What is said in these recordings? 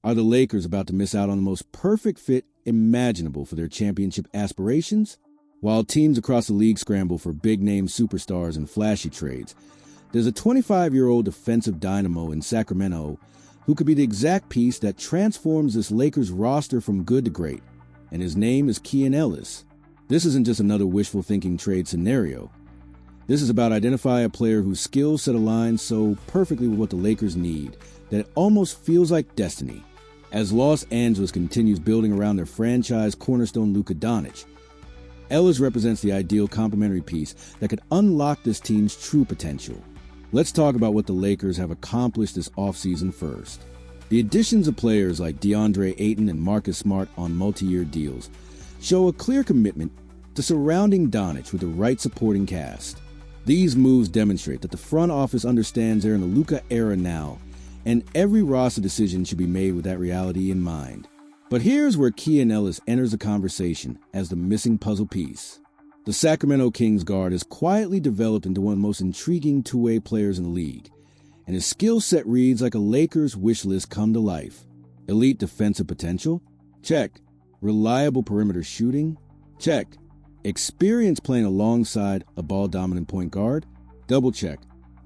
Are the Lakers about to miss out on the most perfect fit imaginable for their championship aspirations? While teams across the league scramble for big-name superstars and flashy trades, there's a 25-year-old defensive dynamo in Sacramento who could be the exact piece that transforms this Lakers roster from good to great, and his name is Keon Ellis. This isn't just another wishful thinking trade scenario. This is about identifying a player whose skill set aligns so perfectly with what the Lakers need that it almost feels like destiny. As Los Angeles continues building around their franchise cornerstone Luka Doncic, Ellis represents the ideal complementary piece that could unlock this team's true potential. Let's talk about what the Lakers have accomplished this offseason first. The additions of players like DeAndre Ayton and Marcus Smart on multi-year deals show a clear commitment to surrounding Doncic with the right supporting cast. These moves demonstrate that the front office understands they're in the Luka era now, and every roster decision should be made with that reality in mind. But here's where Kian Ellis enters the conversation as the missing puzzle piece. The Sacramento Kings guard has quietly developed into one of the most intriguing two-way players in the league, and his skill set reads like a Lakers wish list come to life. Elite defensive potential? Check. Reliable perimeter shooting? Check. Experience playing alongside a ball-dominant point guard? Double check.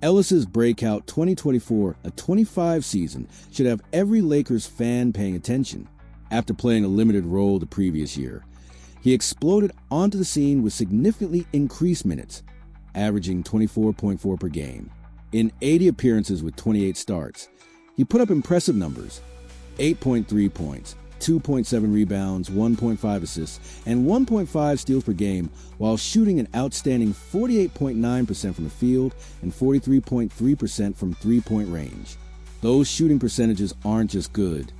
Ellis's breakout 2024-25 season should have every Lakers fan paying attention. After playing a limited role the previous year, he exploded onto the scene with significantly increased minutes, averaging 24.4 per game. In 80 appearances with 28 starts, he put up impressive numbers: 8.3 points, 2.7 rebounds, 1.5 assists, and 1.5 steals per game, while shooting an outstanding 48.9% from the field and 43.3% from three-point range. Those shooting percentages aren't just good.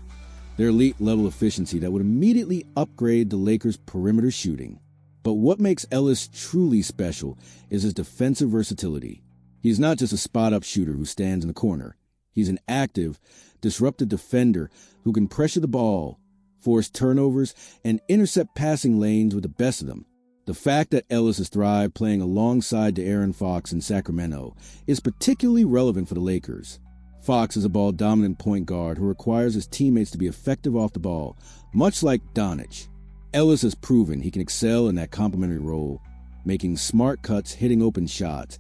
They're elite-level efficiency that would immediately upgrade the Lakers' perimeter shooting. But what makes Ellis truly special is his defensive versatility. He's not just a spot-up shooter who stands in the corner. He's an active, disruptive defender who can pressure the ball, force turnovers, and intercept passing lanes with the best of them. The fact that Ellis has thrived playing alongside De'Aaron Fox in Sacramento is particularly relevant for the Lakers. Fox is a ball-dominant point guard who requires his teammates to be effective off the ball, much like Doncic. Ellis has proven he can excel in that complementary role, making smart cuts, hitting open shots,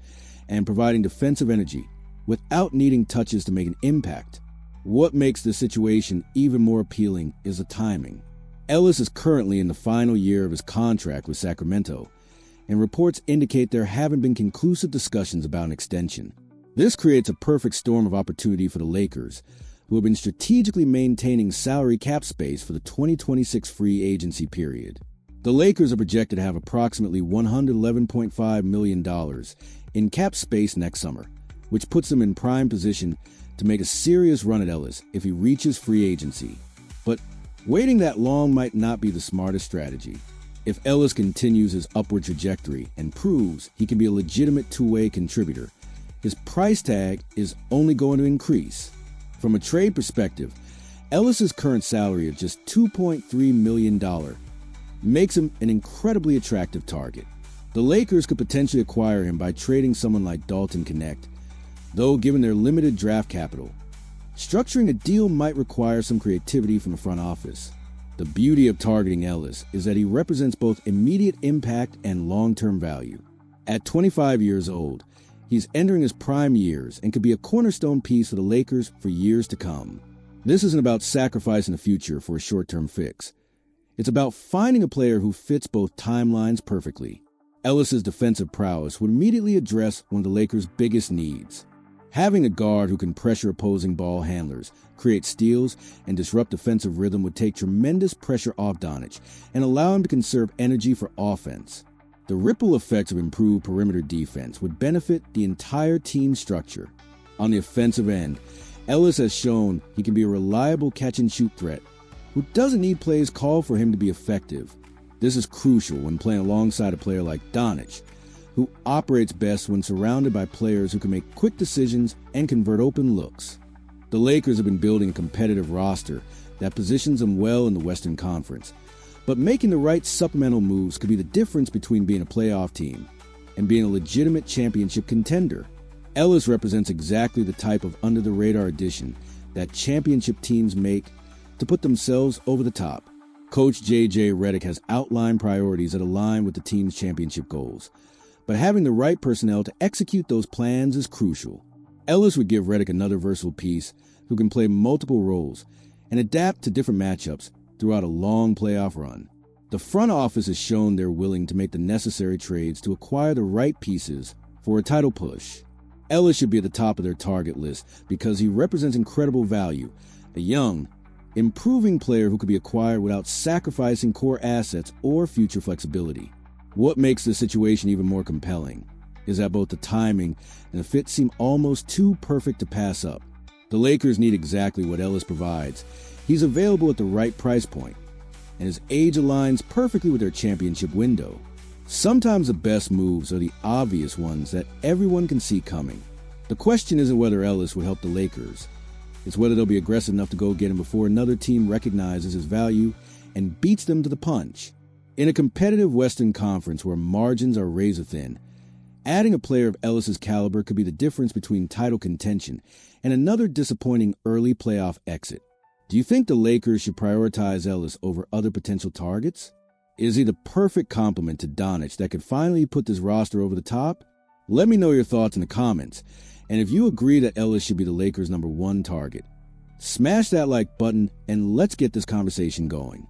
and providing defensive energy without needing touches to make an impact. What makes this situation even more appealing is the timing. Ellis is currently in the final year of his contract with Sacramento, and reports indicate there haven't been conclusive discussions about an extension. This creates a perfect storm of opportunity for the Lakers, who have been strategically maintaining salary cap space for the 2026 free agency period. The Lakers are projected to have approximately $111.5 million in cap space next summer, which puts them in prime position to make a serious run at Ellis if he reaches free agency. But waiting that long might not be the smartest strategy. If Ellis continues his upward trajectory and proves he can be a legitimate two-way contributor, his price tag is only going to increase. From a trade perspective, Ellis's current salary of just $2.3 million makes him an incredibly attractive target. The Lakers could potentially acquire him by trading someone like Dalton Connect, though given their limited draft capital, structuring a deal might require some creativity from the front office. The beauty of targeting Ellis is that he represents both immediate impact and long-term value. At 25 years old, he's entering his prime years and could be a cornerstone piece for the Lakers for years to come. This isn't about sacrificing the future for a short-term fix. It's about finding a player who fits both timelines perfectly. Ellis's defensive prowess would immediately address one of the Lakers' biggest needs. Having a guard who can pressure opposing ball handlers, create steals, and disrupt defensive rhythm would take tremendous pressure off Doncic and allow him to conserve energy for offense. The ripple effects of improved perimeter defense would benefit the entire team structure. On the offensive end, Ellis has shown he can be a reliable catch-and-shoot threat who doesn't need plays called for him to be effective. This is crucial when playing alongside a player like Doncic, who operates best when surrounded by players who can make quick decisions and convert open looks. The Lakers have been building a competitive roster that positions them well in the Western Conference, but making the right supplemental moves could be the difference between being a playoff team and being a legitimate championship contender. Ellis represents exactly the type of under-the-radar addition that championship teams make to put themselves over the top. Coach J.J. Redick has outlined priorities that align with the team's championship goals, but having the right personnel to execute those plans is crucial. Ellis would give Redick another versatile piece who can play multiple roles and adapt to different matchups throughout a long playoff run. The front office has shown they're willing to make the necessary trades to acquire the right pieces for a title push. Ellis should be at the top of their target list because he represents incredible value, a young, improving player who could be acquired without sacrificing core assets or future flexibility. What makes this situation even more compelling is that both the timing and the fit seem almost too perfect to pass up. The Lakers need exactly what Ellis provides. He's available at the right price point, and his age aligns perfectly with their championship window. Sometimes the best moves are the obvious ones that everyone can see coming. The question isn't whether Ellis would help the Lakers. It's whether they'll be aggressive enough to go get him before another team recognizes his value and beats them to the punch. In a competitive Western Conference where margins are razor thin, adding a player of Ellis's caliber could be the difference between title contention and another disappointing early playoff exit. Do you think the Lakers should prioritize Ellis over other potential targets? Is he the perfect complement to Doncic that could finally put this roster over the top? Let me know your thoughts in the comments. And if you agree that Ellis should be the Lakers' #1 target, smash that like button and let's get this conversation going.